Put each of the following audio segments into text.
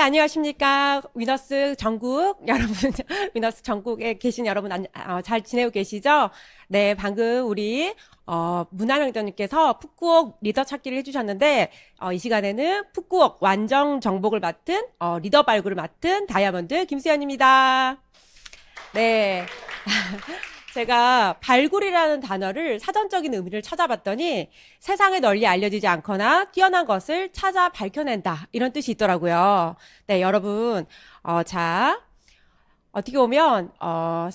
안녕하십니까. 위너스 전국 여러분, 위너스 전국에 계신 여러분, 잘 지내고 계시죠? 네, 방금 우리, 문화명도님께서 푸꾸옥 리더 찾기를 해주셨는데, 이 시간에는 푸꾸옥 완정 정복을 맡은, 리더 발굴을 맡은 다이아몬드 김수현입니다. 네. 제가 발굴이라는 단어를 사전적인 의미를 찾아봤더니 세상에 널리 알려지지 않거나 뛰어난 것을 찾아 밝혀낸다. 이런 뜻이 있더라고요. 네, 여러분. 자, 어떻게 보면, 한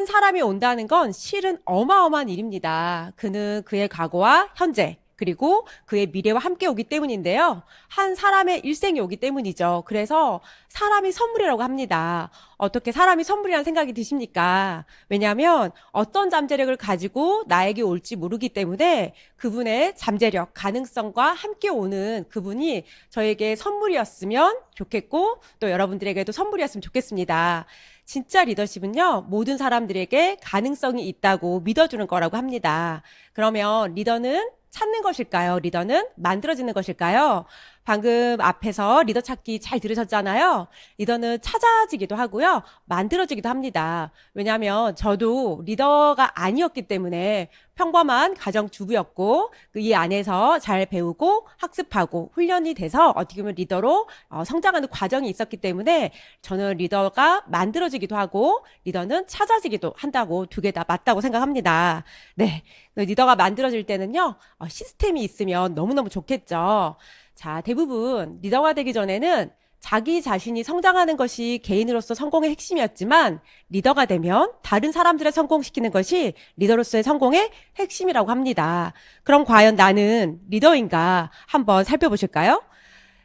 사람이 온다는 건 실은 어마어마한 일입니다. 그는 그의 과거와 현재, 그리고 그의 미래와 함께 오기 때문인데요. 한 사람의 일생이 오기 때문이죠. 그래서 사람이 선물이라고 합니다. 어떻게 사람이 선물이라는 생각이 드십니까? 왜냐하면 어떤 잠재력을 가지고 나에게 올지 모르기 때문에 그분의 잠재력, 가능성과 함께 오는 그분이 저에게 선물이었으면 좋겠고 또 여러분들에게도 선물이었으면 좋겠습니다. 진짜 리더십은요, 모든 사람들에게 가능성이 있다고 믿어주는 거라고 합니다. 그러면 리더는 찾는 것일까요? 리더는 만들어지는 것일까요? 방금 앞에서 리더 찾기 잘 들으셨잖아요. 리더는 찾아지기도 하고요. 만들어지기도 합니다. 왜냐하면 저도 리더가 아니었기 때문에 평범한 가정주부였고 이 안에서 잘 배우고 학습하고 훈련이 돼서 어떻게 보면 리더로 성장하는 과정이 있었기 때문에 저는 리더가 만들어지기도 하고 리더는 찾아지기도 한다고 두 개 다 맞다고 생각합니다. 네, 리더가 만들어질 때는요. 시스템이 있으면 너무너무 좋겠죠. 자, 대부분 리더가 되기 전에는 자기 자신이 성장하는 것이 개인으로서 성공의 핵심이었지만 리더가 되면 다른 사람들을 성공시키는 것이 리더로서의 성공의 핵심이라고 합니다. 그럼 과연 나는 리더인가 한번 살펴보실까요?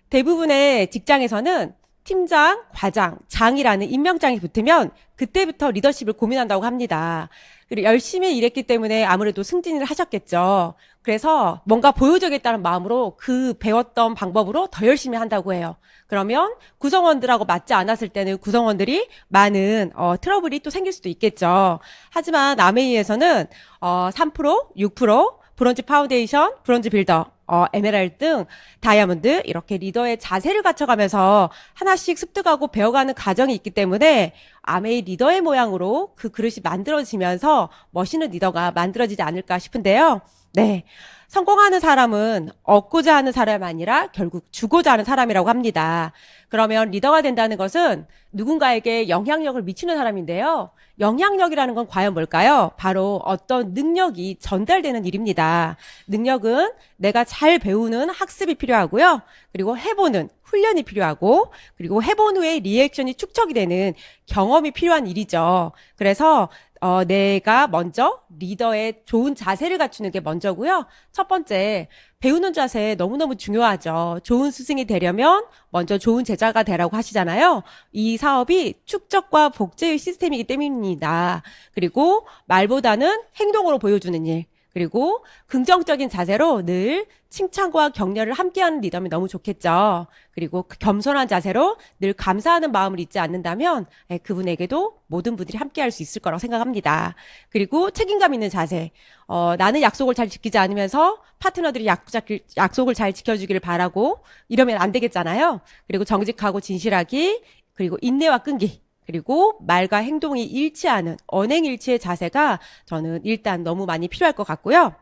대부분의 직장에서는 팀장, 과장, 장이라는 임명장이 붙으면 그때부터 리더십을 고민한다고 합니다. 그리고 열심히 일했기 때문에 아무래도 승진을 하셨겠죠. 그래서 뭔가 보여주겠다는 마음으로 그 배웠던 방법으로 더 열심히 한다고 해요. 그러면 구성원들하고 맞지 않았을 때는 구성원들이 많은 트러블이 또 생길 수도 있겠죠. 하지만 아메이에서는 3%, 6%, 브론즈 파운데이션, 브론즈 빌더, 에메랄드 등 다이아몬드 이렇게 리더의 자세를 갖춰가면서 하나씩 습득하고 배워가는 과정이 있기 때문에 아메이 리더의 모양으로 그 그릇이 만들어지면서 멋있는 리더가 만들어지지 않을까 싶은데요. 네. 성공하는 사람은 얻고자 하는 사람이 아니라 결국 주고자 하는 사람이라고 합니다. 그러면 리더가 된다는 것은 누군가에게 영향력을 미치는 사람인데요. 영향력이라는 건 과연 뭘까요? 바로 어떤 능력이 전달되는 일입니다. 능력은 내가 잘 배우는 학습이 필요하고요. 그리고 해보는 훈련이 필요하고 그리고 해본 후에 리액션이 축적이 되는 경험이 필요한 일이죠. 그래서 내가 먼저 리더의 좋은 자세를 갖추는 게 먼저고요. 첫 번째, 배우는 자세 너무너무 중요하죠. 좋은 스승이 되려면 먼저 좋은 제자가 되라고 하시잖아요. 이 사업이 축적과 복제의 시스템이기 때문입니다. 그리고 말보다는 행동으로 보여주는 일. 그리고 긍정적인 자세로 늘 칭찬과 격려를 함께하는 리더면 너무 좋겠죠. 그리고 겸손한 자세로 늘 감사하는 마음을 잊지 않는다면 그분에게도 모든 분들이 함께할 수 있을 거라고 생각합니다. 그리고 책임감 있는 자세. 나는 약속을 잘 지키지 않으면서 파트너들이 약속을 잘 지켜주기를 바라고 이러면 안 되겠잖아요. 그리고 정직하고 진실하기, 그리고 인내와 끈기. 그리고 말과 행동이 일치하는 언행일치의 자세가 저는 일단 너무 많이 필요할 것 같고요.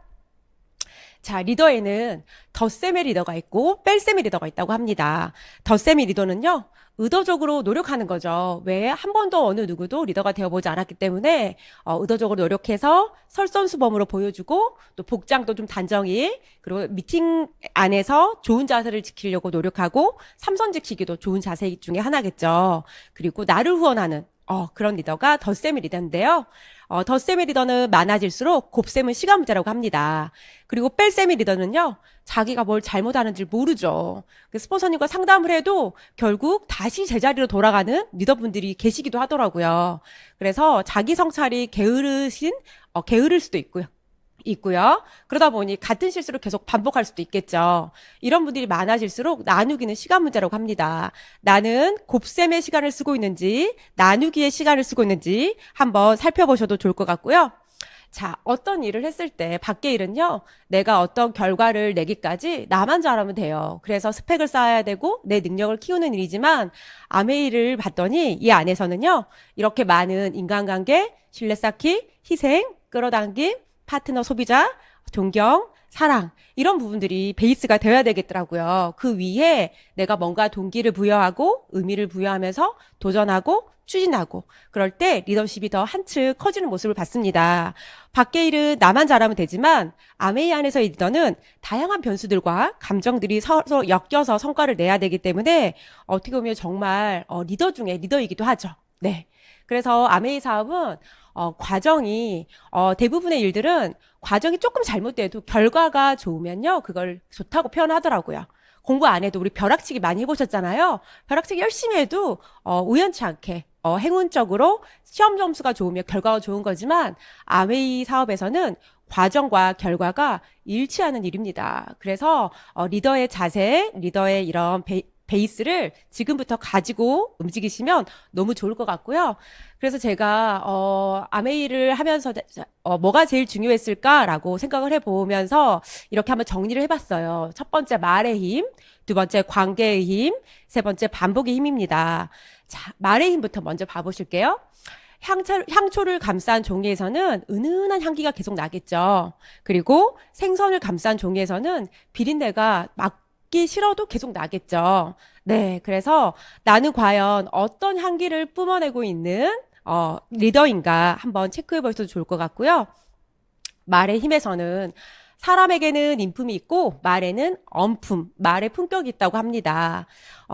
자, 리더에는 덧셈의 리더가 있고 뺄셈의 리더가 있다고 합니다. 덧셈의 리더는요, 의도적으로 노력하는 거죠. 왜? 한 번도 어느 누구도 리더가 되어보지 않았기 때문에 의도적으로 노력해서 설선수범으로 보여주고 또 복장도 좀 단정히 그리고 미팅 안에서 좋은 자세를 지키려고 노력하고 삼선 지키기도 좋은 자세 중에 하나겠죠. 그리고 나를 후원하는 그런 리더가 덧셈의 리더인데요. 덧셈의 리더는 많아질수록 곱셈은 시간 문제라고 합니다. 그리고 뺄셈의 리더는요, 자기가 뭘 잘못하는지 모르죠. 스폰서님과 상담을 해도 결국 다시 제자리로 돌아가는 리더분들이 계시기도 하더라고요. 그래서 자기 성찰이 게으를 수도 있고요. 그러다 보니 같은 실수를 계속 반복할 수도 있겠죠. 이런 분들이 많아질수록 나누기는 시간 문제라고 합니다. 나는 곱셈의 시간을 쓰고 있는지 나누기의 시간을 쓰고 있는지 한번 살펴보셔도 좋을 것 같고요. 자, 어떤 일을 했을 때 밖의 일은요, 내가 어떤 결과를 내기까지 나만 잘하면 돼요. 그래서 스펙을 쌓아야 되고 내 능력을 키우는 일이지만 암의 일을 봤더니 이 안에서는요, 이렇게 많은 인간관계, 신뢰 쌓기, 희생, 끌어당김, 파트너 소비자, 존경, 사랑 이런 부분들이 베이스가 되어야 되겠더라고요. 그 위에 내가 뭔가 동기를 부여하고 의미를 부여하면서 도전하고 추진하고 그럴 때 리더십이 더 한층 커지는 모습을 봤습니다. 밖의 일은 나만 잘하면 되지만 아메이 안에서의 리더는 다양한 변수들과 감정들이 서로 엮여서 성과를 내야 되기 때문에 어떻게 보면 정말 리더 중에 리더이기도 하죠. 네. 그래서 아메이 사업은 과정이 대부분의 일들은 과정이 조금 잘못돼도 결과가 좋으면요 그걸 좋다고 표현하더라고요. 공부 안 해도 우리 벼락치기 많이 해보셨잖아요. 벼락치기 열심히 해도 우연치 않게 행운적으로 시험 점수가 좋으면 결과가 좋은 거지만 아메이 사업에서는 과정과 결과가 일치하는 일입니다. 그래서 리더의 자세, 리더의 이런 베이스를 지금부터 가지고 움직이시면 너무 좋을 것 같고요. 그래서 제가 아메이를 하면서 뭐가 제일 중요했을까라고 생각을 해보면서 이렇게 한번 정리를 해봤어요. 첫 번째 말의 힘, 두 번째 관계의 힘, 세 번째 반복의 힘입니다. 자, 말의 힘부터 먼저 봐보실게요. 향초를 감싼 종이에서는 은은한 향기가 계속 나겠죠. 그리고 생선을 감싼 종이에서는 비린내가 맡기 싫어도 계속 나겠죠. 네, 그래서 나는 과연 어떤 향기를 뿜어내고 있는 리더인가 한번 체크해 보셔도 좋을 것 같고요. 말의 힘에서는 사람에게는 인품이 있고 말에는 엄품, 말의 품격이 있다고 합니다.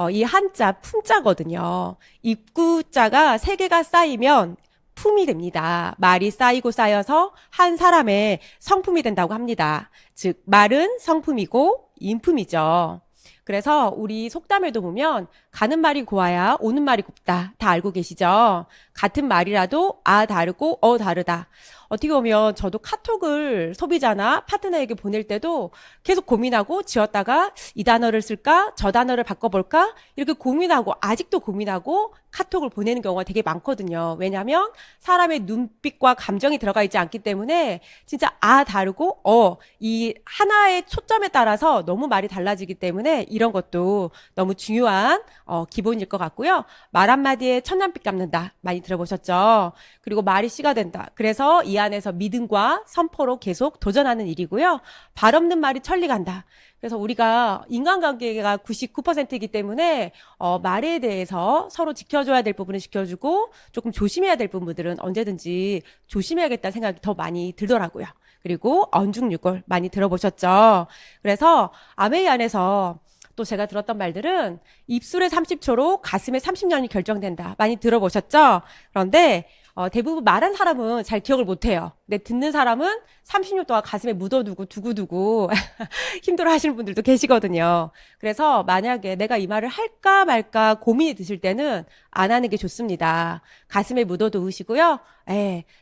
이 한자 품자거든요. 입구자가 세 개가 쌓이면 품이 됩니다. 말이 쌓이고 쌓여서 한 사람의 성품이 된다고 합니다. 즉 말은 성품이고 인품이죠. 그래서 우리 속담에도 보면 가는 말이 고와야 오는 말이 곱다. 다 알고 계시죠? 같은 말이라도 다르고 다르다. 어떻게 보면 저도 카톡을 소비자나 파트너에게 보낼 때도 계속 고민하고 지었다가 이 단어를 쓸까? 저 단어를 바꿔볼까? 이렇게 고민하고 아직도 고민하고 카톡을 보내는 경우가 되게 많거든요. 왜냐하면 사람의 눈빛과 감정이 들어가 있지 않기 때문에 진짜 다르고 이 하나의 초점에 따라서 너무 말이 달라지기 때문에 이런 것도 너무 중요한 기본일 것 같고요. 말 한마디에 천냥빚 갚는다. 많이 들어보셨죠? 그리고 말이 씨가 된다. 그래서 이 안에서 믿음과 선포로 계속 도전하는 일이고요. 발 없는 말이 천리 간다. 그래서 우리가 인간관계가 99%이기 때문에 말에 대해서 서로 지켜줘야 될 부분은 지켜주고 조금 조심해야 될 부분들은 언제든지 조심해야겠다는 생각이 더 많이 들더라고요. 그리고 언중유골 많이 들어보셨죠? 그래서 아메이 안에서 또 제가 들었던 말들은 입술에 30초로 가슴에 30년이 결정된다. 많이 들어보셨죠? 그런데 대부분 말한 사람은 잘 기억을 못해요. 근데 듣는 사람은 30년 동안 가슴에 묻어두고 두고두고 힘들어 하시는 분들도 계시거든요. 그래서 만약에 내가 이 말을 할까 말까 고민이 드실 때는 안 하는 게 좋습니다. 가슴에 묻어두시고요.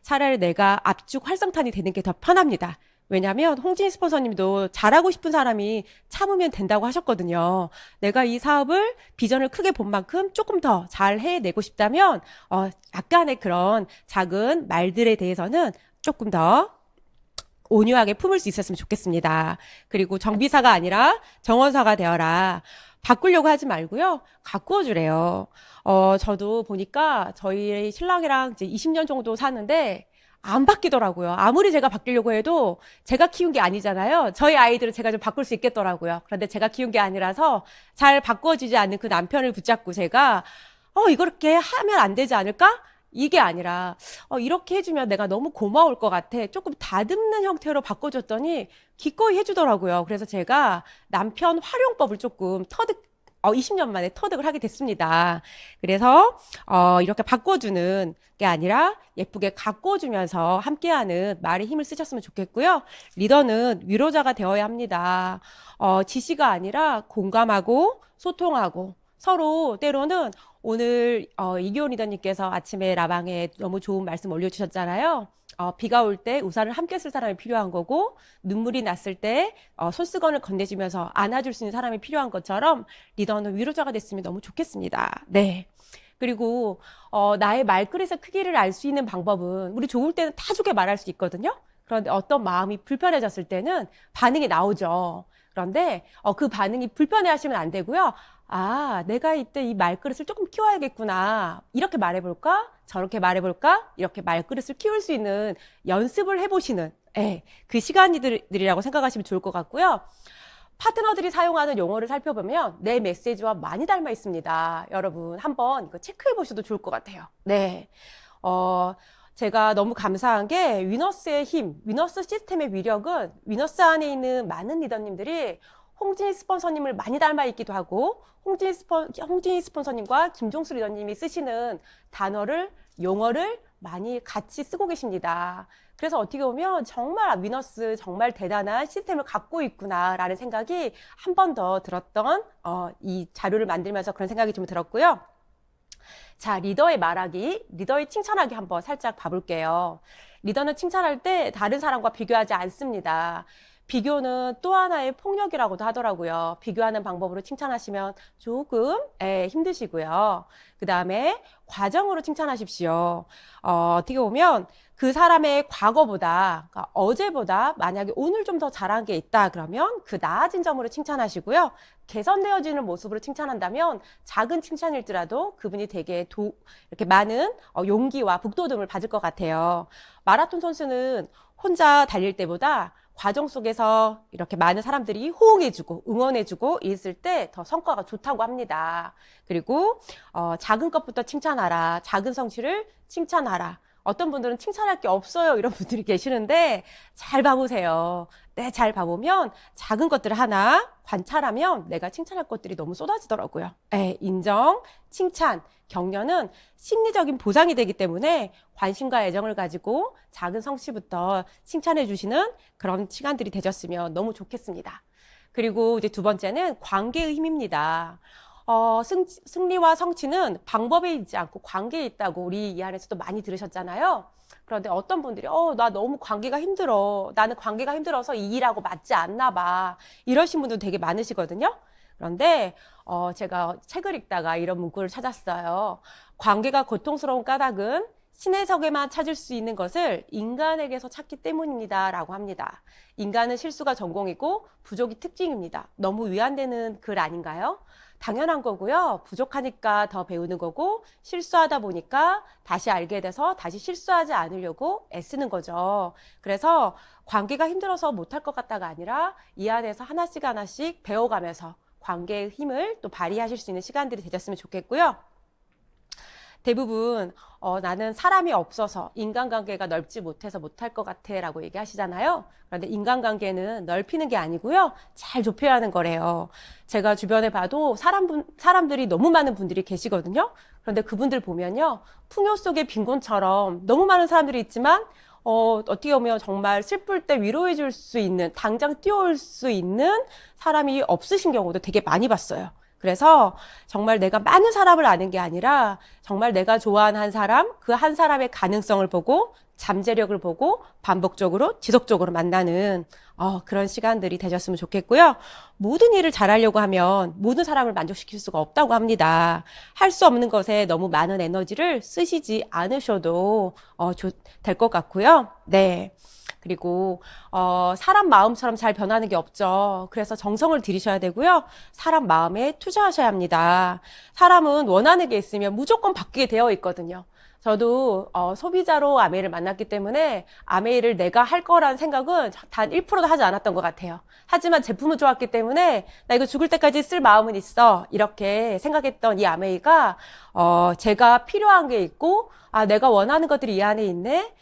차라리 내가 압축 활성탄이 되는 게 더 편합니다. 왜냐하면 홍진 스폰서님도 잘하고 싶은 사람이 참으면 된다고 하셨거든요. 내가 이 사업을 비전을 크게 본 만큼 조금 더 잘 해내고 싶다면 약간의 그런 작은 말들에 대해서는 조금 더 온유하게 품을 수 있었으면 좋겠습니다. 그리고 정비사가 아니라 정원사가 되어라. 바꾸려고 하지 말고요. 가꾸어 주래요. 저도 보니까 저희 신랑이랑 이제 20년 정도 사는데 안 바뀌더라고요. 아무리 제가 바뀌려고 해도 제가 키운 게 아니잖아요. 저희 아이들은 제가 좀 바꿀 수 있겠더라고요. 그런데 제가 키운 게 아니라서 잘 바꿔지지 않는 그 남편을 붙잡고 제가 이렇게 하면 안 되지 않을까? 이게 아니라 이렇게 해주면 내가 너무 고마울 것 같아. 조금 다듬는 형태로 바꿔줬더니 기꺼이 해주더라고요. 그래서 제가 남편 활용법을 조금 20년 만에 터득을 하게 됐습니다. 그래서 이렇게 바꿔주는 게 아니라 예쁘게 가꿔주면서 함께하는 말의 힘을 쓰셨으면 좋겠고요. 리더는 위로자가 되어야 합니다. 지시가 아니라 공감하고 소통하고 서로 때로는 오늘 이기호 리더님께서 아침에 라방에 너무 좋은 말씀 올려주셨잖아요. 비가 올 때 우산을 함께 쓸 사람이 필요한 거고 눈물이 났을 때 손수건을 건네주면서 안아줄 수 있는 사람이 필요한 것처럼 리더는 위로자가 됐으면 너무 좋겠습니다. 네. 그리고 나의 말그릇의 크기를 알 수 있는 방법은 우리 좋을 때는 다 좋게 말할 수 있거든요. 그런데 어떤 마음이 불편해졌을 때는 반응이 나오죠. 그런데 그 반응이 불편해 하시면 안 되고요. 아, 내가 이때 이 말그릇을 조금 키워야겠구나. 이렇게 말해볼까? 저렇게 말해볼까? 이렇게 말그릇을 키울 수 있는 연습을 해보시는 그 시간들이라고 생각하시면 좋을 것 같고요. 파트너들이 사용하는 용어를 살펴보면 내 메시지와 많이 닮아 있습니다. 여러분 한번 이거 체크해 보셔도 좋을 것 같아요. 네. 제가 너무 감사한 게 위너스의 힘, 위너스 시스템의 위력은 위너스 안에 있는 많은 리더님들이 홍진희 스폰서님을 많이 닮아 있기도 하고 홍진희 스폰서님과 김종수 리더님이 쓰시는 단어를, 용어를 많이 같이 쓰고 계십니다. 그래서 어떻게 보면 정말 위너스 정말 대단한 시스템을 갖고 있구나라는 생각이 한 번 더 들었던 이 자료를 만들면서 그런 생각이 좀 들었고요. 자, 리더의 말하기, 리더의 칭찬하기 한번 살짝 봐볼게요. 리더는 칭찬할 때 다른 사람과 비교하지 않습니다. 비교는 또 하나의 폭력이라고도 하더라고요. 비교하는 방법으로 칭찬하시면 조금 힘드시고요. 그 다음에 과정으로 칭찬하십시오. 어떻게 보면 그 사람의 과거보다, 그러니까 어제보다 만약에 오늘 좀 더 잘한 게 있다 그러면 그 나아진 점으로 칭찬하시고요. 개선되어지는 모습으로 칭찬한다면 작은 칭찬일지라도 그분이 되게 이렇게 많은 용기와 북돋움을 받을 것 같아요. 마라톤 선수는 혼자 달릴 때보다 과정 속에서 이렇게 많은 사람들이 호응해주고 응원해주고 있을 때 더 성과가 좋다고 합니다. 그리고 작은 것부터 칭찬하라. 작은 성취를 칭찬하라. 어떤 분들은 칭찬할 게 없어요. 이런 분들이 계시는데 잘 봐보세요. 네, 잘 봐보면 작은 것들을 하나 관찰하면 내가 칭찬할 것들이 너무 쏟아지더라고요. 인정, 칭찬, 격려는 심리적인 보상이 되기 때문에 관심과 애정을 가지고 작은 성취부터 칭찬해 주시는 그런 시간들이 되셨으면 너무 좋겠습니다. 그리고 이제 두 번째는 관계의 힘입니다. 승리와 성취는 방법에 있지 않고 관계에 있다고 우리 이 안에서도 많이 들으셨잖아요. 그런데 어떤 분들이 나 너무 관계가 힘들어. 나는 관계가 힘들어서 이 일하고 맞지 않나 봐. 이러신 분들 되게 많으시거든요. 그런데 제가 책을 읽다가 이런 문구를 찾았어요. 관계가 고통스러운 까닭은 신의 속에만 찾을 수 있는 것을 인간에게서 찾기 때문입니다. 라고 합니다. 인간은 실수가 전공이고 부족이 특징입니다. 너무 위안되는 글 아닌가요? 당연한 거고요. 부족하니까 더 배우는 거고 실수하다 보니까 다시 알게 돼서 다시 실수하지 않으려고 애쓰는 거죠. 그래서 관계가 힘들어서 못할 것 같다가 아니라 이 안에서 하나씩 하나씩 배워가면서 관계의 힘을 또 발휘하실 수 있는 시간들이 되셨으면 좋겠고요. 대부분 나는 사람이 없어서 인간관계가 넓지 못해서 못할 것 같아 라고 얘기하시잖아요. 그런데 인간관계는 넓히는 게 아니고요. 잘 좁혀야 하는 거래요. 제가 주변에 봐도 사람들이 너무 많은 분들이 계시거든요. 그런데 그분들 보면요. 풍요 속의 빈곤처럼 너무 많은 사람들이 있지만 어떻게 보면 정말 슬플 때 위로해 줄 수 있는, 당장 뛰어올 수 있는 사람이 없으신 경우도 되게 많이 봤어요. 그래서 정말 내가 많은 사람을 아는 게 아니라 정말 내가 좋아하는 한 사람, 그 한 사람의 가능성을 보고 잠재력을 보고 반복적으로 지속적으로 만나는 그런 시간들이 되셨으면 좋겠고요. 모든 일을 잘하려고 하면 모든 사람을 만족시킬 수가 없다고 합니다. 할 수 없는 것에 너무 많은 에너지를 쓰시지 않으셔도 될 것 같고요. 네. 그리고 사람 마음처럼 잘 변하는 게 없죠. 그래서 정성을 들이셔야 되고요. 사람 마음에 투자하셔야 합니다. 사람은 원하는 게 있으면 무조건 바뀌게 되어 있거든요. 저도 소비자로 아메이를 만났기 때문에 아메이를 내가 할 거라는 생각은 단 1%도 하지 않았던 것 같아요. 하지만 제품은 좋았기 때문에 나 이거 죽을 때까지 쓸 마음은 있어. 이렇게 생각했던 이 아메이가 제가 필요한 게 있고 내가 원하는 것들이 이 안에 있네.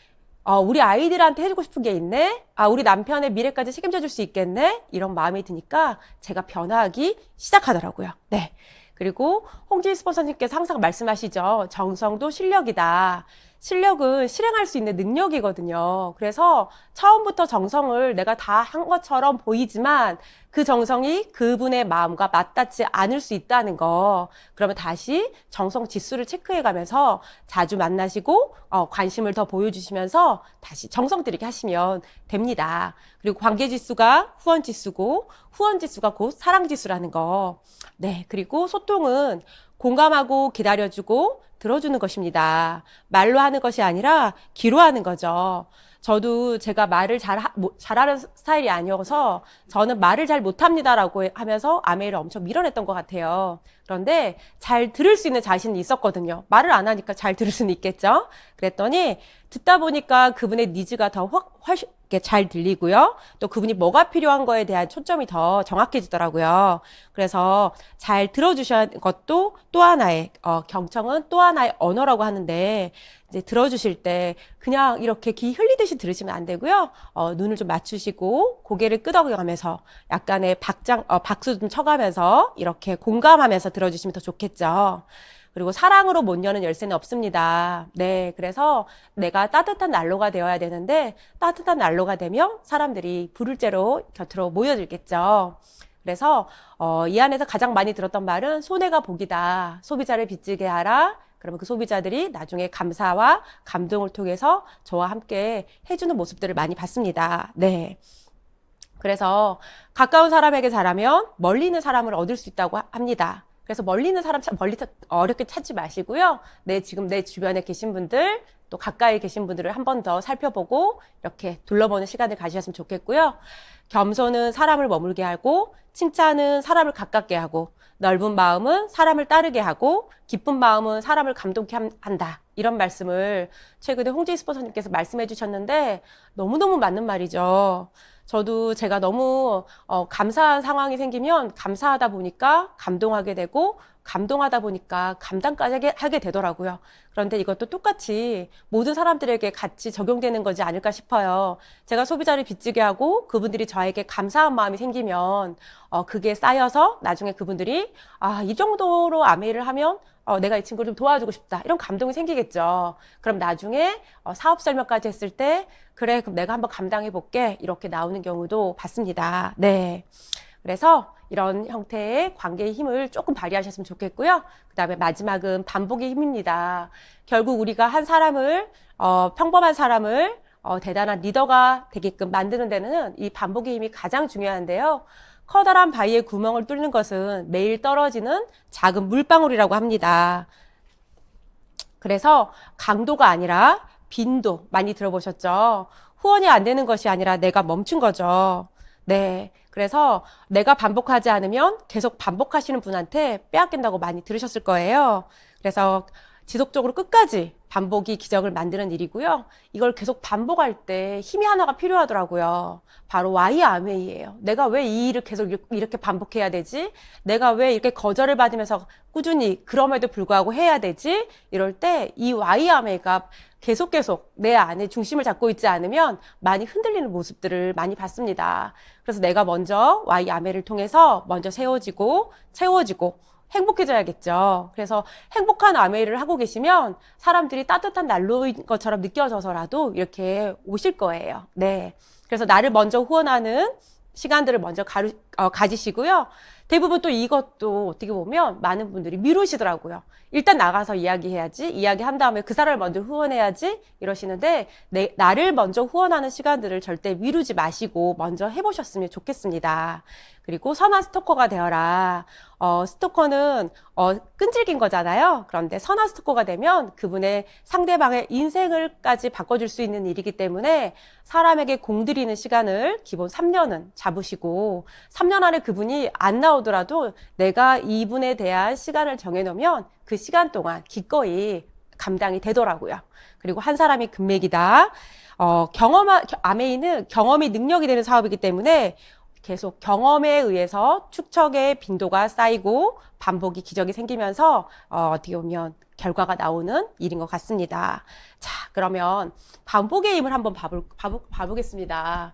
우리 아이들한테 해주고 싶은 게 있네. 우리 남편의 미래까지 책임져 줄 수 있겠네. 이런 마음이 드니까 제가 변화하기 시작하더라고요. 네. 그리고 홍진희 스폰서님께서 항상 말씀하시죠. 정성도 실력이다. 실력은 실행할 수 있는 능력이거든요. 그래서 처음부터 정성을 내가 다 한 것처럼 보이지만 그 정성이 그분의 마음과 맞닿지 않을 수 있다는 거. 그러면 다시 정성 지수를 체크해 가면서 자주 만나시고 관심을 더 보여주시면서 다시 정성 들이게 하시면 됩니다. 그리고 관계 지수가 후원 지수고 후원 지수가 곧 사랑 지수라는 거. 네, 그리고 소통은 공감하고 기다려주고 들어주는 것입니다. 말로 하는 것이 아니라 귀로 하는 거죠. 저도 제가 말을 잘하는 스타일이 아니어서 저는 말을 잘 못합니다라고 하면서 아메이를 엄청 밀어냈던 것 같아요. 그런데 잘 들을 수 있는 자신이 있었거든요. 말을 안 하니까 잘 들을 수는 있겠죠. 그랬더니 듣다 보니까 그분의 니즈가 더 훨씬 잘 들리고요. 또 그분이 뭐가 필요한 거에 대한 초점이 더 정확해지더라고요. 그래서 잘 들어주셔야 하는 것도 또 하나의 경청은 또 하나의 언어라고 하는데 이제 들어주실 때 그냥 이렇게 귀 흘리듯이 들으시면 안 되고요. 눈을 좀 맞추시고 고개를 끄덕여가면서 약간의 박수 좀 쳐가면서 이렇게 공감하면서 들어주시면 더 좋겠죠. 그리고 사랑으로 못 여는 열쇠는 없습니다. 네, 그래서 내가 따뜻한 난로가 되어야 되는데 따뜻한 난로가 되면 사람들이 불을 쬐러 곁으로 모여들겠죠. 그래서 이 안에서 가장 많이 들었던 말은 손해가 복이다. 소비자를 빚지게 하라. 그러면 그 소비자들이 나중에 감사와 감동을 통해서 저와 함께 해주는 모습들을 많이 봤습니다. 네. 그래서 가까운 사람에게 잘하면 멀리 있는 사람을 얻을 수 있다고 합니다. 그래서 멀리 있는 사람 어렵게 찾지 마시고요. 지금 내 주변에 계신 분들, 또 가까이 계신 분들을 한 번 더 살펴보고 이렇게 둘러보는 시간을 가지셨으면 좋겠고요. 겸손은 사람을 머물게 하고, 칭찬은 사람을 가깝게 하고, 넓은 마음은 사람을 따르게 하고, 기쁜 마음은 사람을 감동케 한다. 이런 말씀을 최근에 홍지희 스포서님께서 말씀해 주셨는데 너무너무 맞는 말이죠. 저도 제가 너무 감사한 상황이 생기면 감사하다 보니까 감동하게 되고 감동하다 보니까 감당까지 하게 되더라고요. 그런데 이것도 똑같이 모든 사람들에게 같이 적용되는 거지 않을까 싶어요. 제가 소비자를 빚지게 하고 그분들이 저에게 감사한 마음이 생기면 그게 쌓여서 나중에 그분들이 이 정도로 아메이를 하면 내가 이 친구를 좀 도와주고 싶다. 이런 감동이 생기겠죠. 그럼 나중에 사업 설명까지 했을 때 그래, 그럼 내가 한번 감당해 볼게. 이렇게 나오는 경우도 봤습니다. 네. 그래서 이런 형태의 관계의 힘을 조금 발휘하셨으면 좋겠고요. 그 다음에 마지막은 반복의 힘입니다. 결국 우리가 한 사람을, 평범한 사람을 대단한 리더가 되게끔 만드는 데는 이 반복의 힘이 가장 중요한데요. 커다란 바위에 구멍을 뚫는 것은 매일 떨어지는 작은 물방울이라고 합니다. 그래서 강도가 아니라 빈도 많이 들어보셨죠? 후원이 안 되는 것이 아니라 내가 멈춘 거죠. 네. 그래서 내가 반복하지 않으면 계속 반복하시는 분한테 빼앗긴다고 많이 들으셨을 거예요. 그래서 지속적으로 끝까지 반복이 기적을 만드는 일이고요. 이걸 계속 반복할 때 힘이 하나가 필요하더라고요. 바로 와이아메이예요. 내가 왜 이 일을 계속 이렇게 반복해야 되지? 내가 왜 이렇게 거절을 받으면서 꾸준히 그럼에도 불구하고 해야 되지? 이럴 때 이 와이아메이가 계속 내 안에 중심을 잡고 있지 않으면 많이 흔들리는 모습들을 많이 봤습니다. 그래서 내가 먼저 와이아메이를 통해서 먼저 세워지고 채워지고 행복해져야겠죠. 그래서 행복한 아메이를 하고 계시면 사람들이 따뜻한 난로인 것처럼 느껴져서라도 이렇게 오실 거예요. 네. 그래서 나를 먼저 후원하는 시간들을 먼저 가지시고요. 대부분 또 이것도 어떻게 보면 많은 분들이 미루시더라고요. 일단 나가서 이야기해야지, 이야기한 다음에 그 사람을 먼저 후원해야지 이러시는데 나를 먼저 후원하는 시간들을 절대 미루지 마시고 먼저 해보셨으면 좋겠습니다. 그리고 선한 스토커가 되어라. 스토커는 끈질긴 거잖아요. 그런데 선한 스토커가 되면 그분의 상대방의 인생을까지 바꿔줄 수 있는 일이기 때문에 사람에게 공들이는 시간을 기본 3년은 잡으시고 3년 안에 그분이 안 나오더라도 내가 이분에 대한 시간을 정해놓으면 그 시간 동안 기꺼이 감당이 되더라고요. 그리고 한 사람이 금맥이다. 아메이는 경험이 능력이 되는 사업이기 때문에 계속 경험에 의해서 축적의 빈도가 쌓이고 반복이 기적이 생기면서 어떻게 보면 결과가 나오는 일인 것 같습니다. 자, 그러면 반복의 힘을 한번 봐보겠습니다.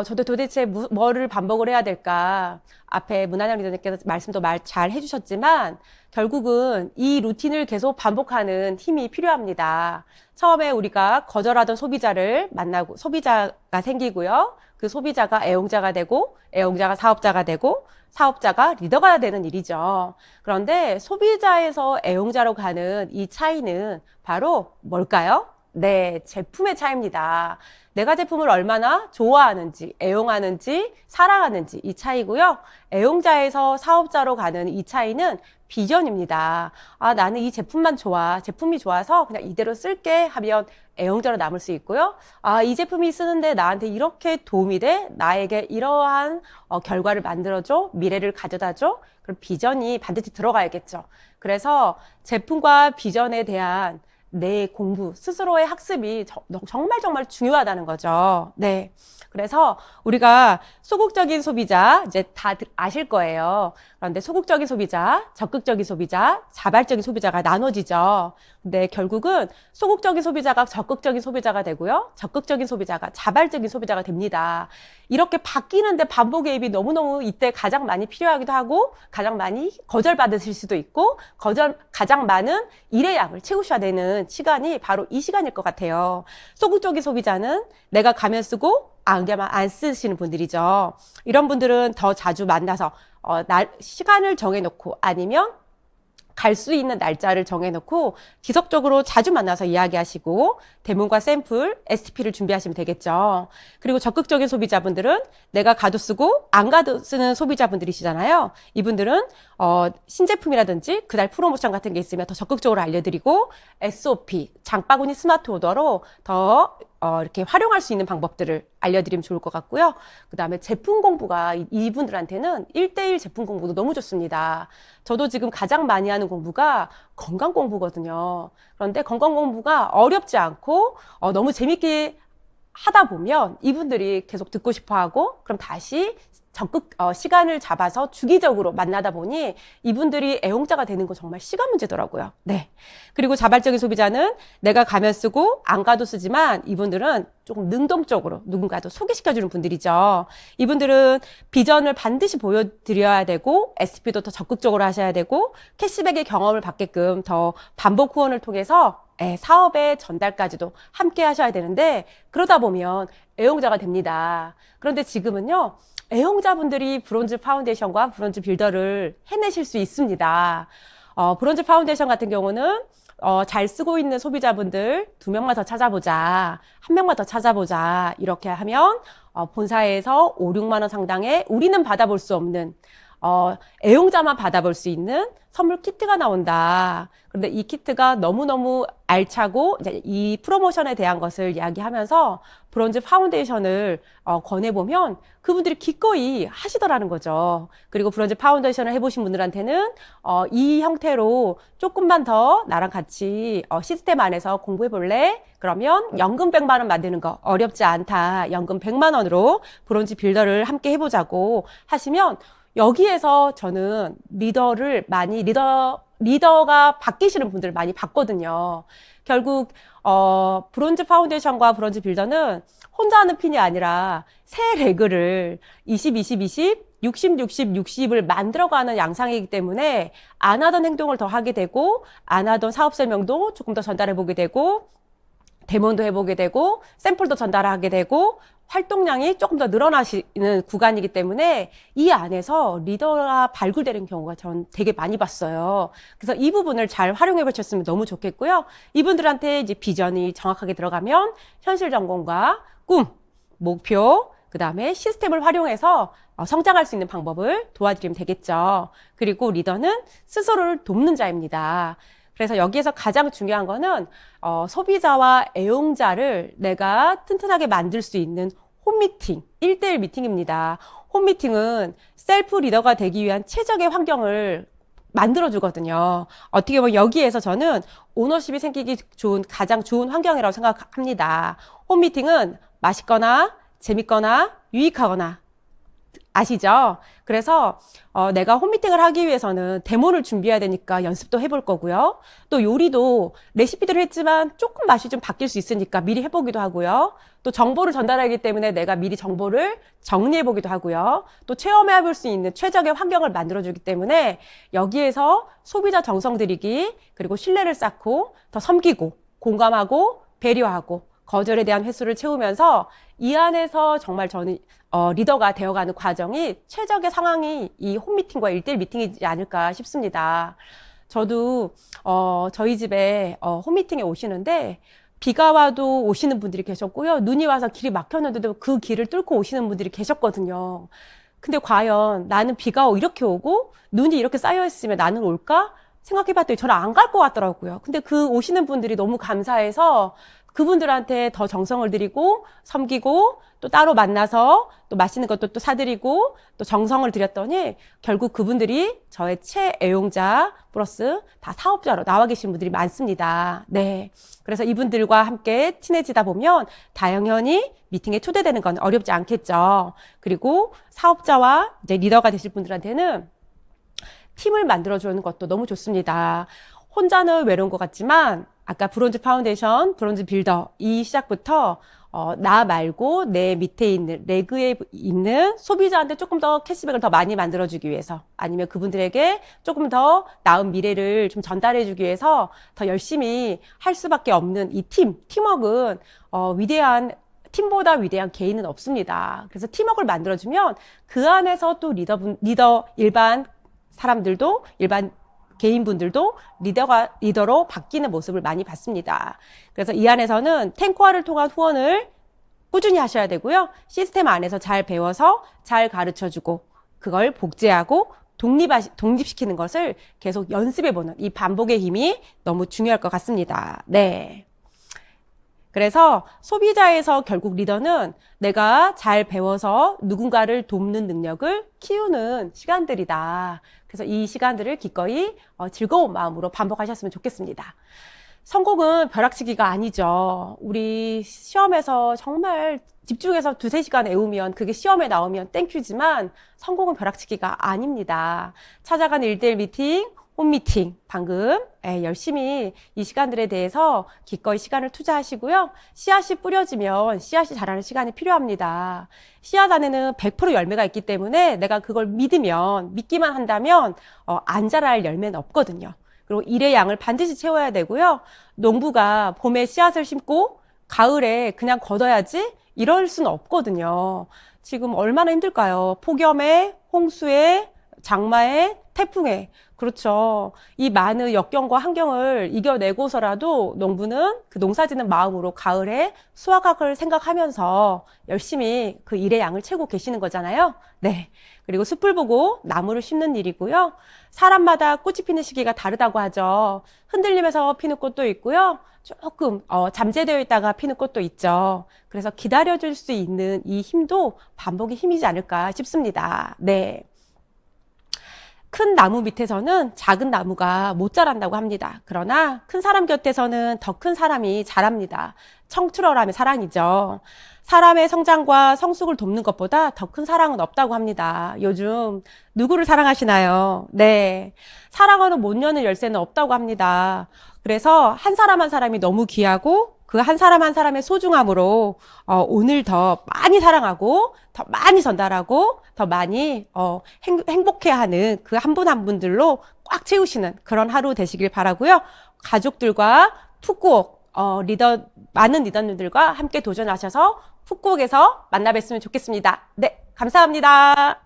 저도 도대체 뭐를 반복을 해야 될까? 앞에 문한영 리더님께서 말씀도 잘 해주셨지만, 결국은 이 루틴을 계속 반복하는 힘이 필요합니다. 처음에 우리가 거절하던 소비자를 만나고, 소비자가 생기고요. 그 소비자가 애용자가 되고, 애용자가 사업자가 되고, 사업자가 리더가 되는 일이죠. 그런데 소비자에서 애용자로 가는 이 차이는 바로 뭘까요? 네, 제품의 차이입니다. 내가 제품을 얼마나 좋아하는지, 애용하는지, 사랑하는지 이 차이고요. 애용자에서 사업자로 가는 이 차이는 비전입니다. 아, 나는 이 제품만 좋아. 제품이 좋아서 그냥 이대로 쓸게 하면 애용자로 남을 수 있고요. 아, 이 제품이 쓰는데 나한테 이렇게 도움이 돼? 나에게 이러한 결과를 만들어줘? 미래를 가져다줘? 그럼 비전이 반드시 들어가야겠죠. 그래서 제품과 비전에 대한 내 공부, 스스로의 학습이 정말 중요하다는 거죠. 네. 그래서 우리가 소극적인 소비자, 이제 다 아실 거예요. 그런데 소극적인 소비자, 적극적인 소비자, 자발적인 소비자가 나눠지죠. 근데 결국은 소극적인 소비자가 적극적인 소비자가 되고요. 적극적인 소비자가 자발적인 소비자가 됩니다. 이렇게 바뀌는데 반복 개입이 너무너무 이때 가장 많이 필요하기도 하고, 가장 많이 거절받으실 수도 있고, 가장 많은 일의 양을 채우셔야 되는 시간이 바로 이 시간일 것 같아요. 소극적인 소비자는 내가 가면 쓰고 안경만 안 쓰시는 분들이죠. 이런 분들은 더 자주 만나서 시간을 정해놓고 아니면 갈 수 있는 날짜를 정해놓고 지속적으로 자주 만나서 이야기하시고 대문과 샘플, STP를 준비하시면 되겠죠. 그리고 적극적인 소비자분들은 내가 가도 쓰고 안 가도 쓰는 소비자분들이시잖아요. 이분들은 신제품이라든지 그날 프로모션 같은 게 있으면 더 적극적으로 알려드리고 SOP, 장바구니 스마트 오더로 더 이렇게 활용할 수 있는 방법들을 알려드리면 좋을 것 같고요. 그 다음에 제품 공부가 이분들한테는 1대1 제품 공부도 너무 좋습니다. 저도 지금 가장 많이 하는 공부가 건강 공부거든요. 그런데 건강 공부가 어렵지 않고 너무 재밌게 하다 보면 이분들이 계속 듣고 싶어 하고 그럼 다시 시간을 잡아서 주기적으로 만나다 보니 이분들이 애용자가 되는 건 정말 시간 문제더라고요. 네. 그리고 자발적인 소비자는 내가 가면 쓰고 안 가도 쓰지만 이분들은 조금 능동적으로 누군가도 소개시켜주는 분들이죠. 이분들은 비전을 반드시 보여드려야 되고 SP도 더 적극적으로 하셔야 되고 캐시백의 경험을 받게끔 더 반복 후원을 통해서 사업의 전달까지도 함께 하셔야 되는데 그러다 보면 애용자가 됩니다. 그런데 지금은요. 애용자분들이 브론즈 파운데이션과 브론즈 빌더를 해내실 수 있습니다. 브론즈 파운데이션 같은 경우는 잘 쓰고 있는 소비자분들 2명만 더 찾아보자, 1명만 더 찾아보자 이렇게 하면 본사에서 5, 6만 원 상당의 우리는 받아볼 수 없는 애용자만 받아볼 수 있는 선물 키트가 나온다. 그런데 이 키트가 너무너무 알차고 이제 이 프로모션에 대한 것을 이야기하면서 브론즈 파운데이션을 권해보면 그분들이 기꺼이 하시더라는 거죠. 그리고 브론즈 파운데이션을 해보신 분들한테는 이 형태로 조금만 더 나랑 같이 시스템 안에서 공부해볼래? 그러면 연금 100만 원 만드는 거 어렵지 않다. 연금 100만 원으로 브론즈 빌더를 함께 해보자고 하시면 여기에서 저는 리더가 바뀌시는 분들을 많이 봤거든요. 결국, 브론즈 파운데이션과 브론즈 빌더는 혼자 하는 핀이 아니라 세 레그를 20, 20, 20, 60, 60, 60을 만들어가는 양상이기 때문에 안 하던 행동을 더 하게 되고, 안 하던 사업 설명도 조금 더 전달해보게 되고, 데모도 해보게 되고, 샘플도 전달하게 되고, 활동량이 조금 더 늘어나시는 구간이기 때문에 이 안에서 리더가 발굴되는 경우가 전 되게 많이 봤어요. 그래서 이 부분을 잘 활용해 보셨으면 너무 좋겠고요. 이분들한테 이제 비전이 정확하게 들어가면 현실 전공과 꿈, 목표, 그 다음에 시스템을 활용해서 성장할 수 있는 방법을 도와드리면 되겠죠. 그리고 리더는 스스로를 돕는 자입니다. 그래서 여기에서 가장 중요한 거는 소비자와 애용자를 내가 튼튼하게 만들 수 있는 홈미팅, 1대1 미팅입니다. 홈미팅은 셀프 리더가 되기 위한 최적의 환경을 만들어주거든요. 어떻게 보면 여기에서 저는 오너십이 생기기 가장 좋은 환경이라고 생각합니다. 홈미팅은 맛있거나 재밌거나 유익하거나 아시죠? 그래서 내가 홈미팅을 하기 위해서는 데모를 준비해야 되니까 연습도 해볼 거고요. 또 요리도 레시피대로 했지만 조금 맛이 좀 바뀔 수 있으니까 미리 해보기도 하고요. 또 정보를 전달하기 때문에 내가 미리 정보를 정리해보기도 하고요. 또 체험해볼 수 있는 최적의 환경을 만들어주기 때문에 여기에서 소비자 정성 들이기, 그리고 신뢰를 쌓고 더 섬기고 공감하고 배려하고 거절에 대한 횟수를 채우면서 이 안에서 정말 저는 리더가 되어가는 과정이 최적의 상황이 이 홈미팅과 1대1 미팅이지 않을까 싶습니다. 저도 저희 집에 홈미팅에 오시는데 비가 와도 오시는 분들이 계셨고요. 눈이 와서 길이 막혔는데도 그 길을 뚫고 오시는 분들이 계셨거든요. 근데 과연 나는 비가 이렇게 오고 눈이 이렇게 쌓여 있으면 나는 올까? 생각해봤더니 저는 안 갈 것 같더라고요. 근데 그 오시는 분들이 너무 감사해서 그분들한테 더 정성을 들이고 섬기고 또 따로 만나서 또 맛있는 것도 또 사드리고 또 정성을 들였더니 결국 그분들이 저의 최애용자 플러스 다 사업자로 나와 계신 분들이 많습니다. 네. 그래서 이분들과 함께 친해지다 보면 당연히 미팅에 초대되는 건 어렵지 않겠죠. 그리고 사업자와 이제 리더가 되실 분들한테는 팀을 만들어주는 것도 너무 좋습니다. 혼자는 외로운 것 같지만 아까 브론즈 파운데이션, 브론즈 빌더 이 시작부터 나 말고 내 밑에 있는 레그에 있는 소비자한테 조금 더 캐시백을 더 많이 만들어주기 위해서 아니면 그분들에게 조금 더 나은 미래를 좀 전달해주기 위해서 더 열심히 할 수밖에 없는 이 팀워크는 위대한 팀보다 위대한 개인은 없습니다. 그래서 팀워크를 만들어주면 그 안에서 또 리더 일반 사람들도 일반 개인분들도 리더로 바뀌는 모습을 많이 봤습니다. 그래서 이 안에서는 탱커화를 통한 후원을 꾸준히 하셔야 되고요. 시스템 안에서 잘 배워서 잘 가르쳐주고 그걸 복제하고 독립시키는 것을 계속 연습해보는 이 반복의 힘이 너무 중요할 것 같습니다. 네. 그래서 소비자에서 결국 리더는 내가 잘 배워서 누군가를 돕는 능력을 키우는 시간들이다. 그래서 이 시간들을 기꺼이 즐거운 마음으로 반복하셨으면 좋겠습니다. 성공은 벼락치기가 아니죠. 우리 시험에서 정말 집중해서 2-3시간 외우면 그게 시험에 나오면 땡큐지만 성공은 벼락치기가 아닙니다. 찾아가는 1대1 미팅, 홈미팅 방금 열심히 이 시간들에 대해서 기꺼이 시간을 투자하시고요. 씨앗이 뿌려지면 씨앗이 자라는 시간이 필요합니다. 씨앗 안에는 100% 열매가 있기 때문에 내가 그걸 믿기만 한다면 안 자랄 열매는 없거든요. 그리고 일의 양을 반드시 채워야 되고요. 농부가 봄에 씨앗을 심고 가을에 그냥 걷어야지 이럴 수는 없거든요. 지금 얼마나 힘들까요? 폭염에, 홍수에, 장마에, 태풍에. 그렇죠. 이 많은 역경과 환경을 이겨내고서라도 농부는 그 농사짓는 마음으로 가을에 수확을 생각하면서 열심히 그 일의 양을 채우고 계시는 거잖아요. 네. 그리고 숲을 보고 나무를 심는 일이고요. 사람마다 꽃이 피는 시기가 다르다고 하죠. 흔들림에서 피는 꽃도 있고요. 조금 잠재되어 있다가 피는 꽃도 있죠. 그래서 기다려줄 수 있는 이 힘도 반복의 힘이지 않을까 싶습니다. 네. 큰 나무 밑에서는 작은 나무가 못 자란다고 합니다. 그러나 큰 사람 곁에서는 더 큰 사람이 자랍니다. 청출어람의 사랑이죠. 사람의 성장과 성숙을 돕는 것보다 더 큰 사랑은 없다고 합니다. 요즘 누구를 사랑하시나요? 네, 사랑하는 못 여는 열쇠는 없다고 합니다. 그래서 한 사람 한 사람이 너무 귀하고 그 한 사람 한 사람의 소중함으로 오늘 더 많이 사랑하고 더 많이 전달하고 더 많이 행복해하는 그 한 분 한 분들로 꽉 채우시는 그런 하루 되시길 바라고요. 가족들과 푸꾸옥 많은 리더님들과 함께 도전하셔서 푸꾸옥에서 만나 뵀으면 좋겠습니다. 네, 감사합니다.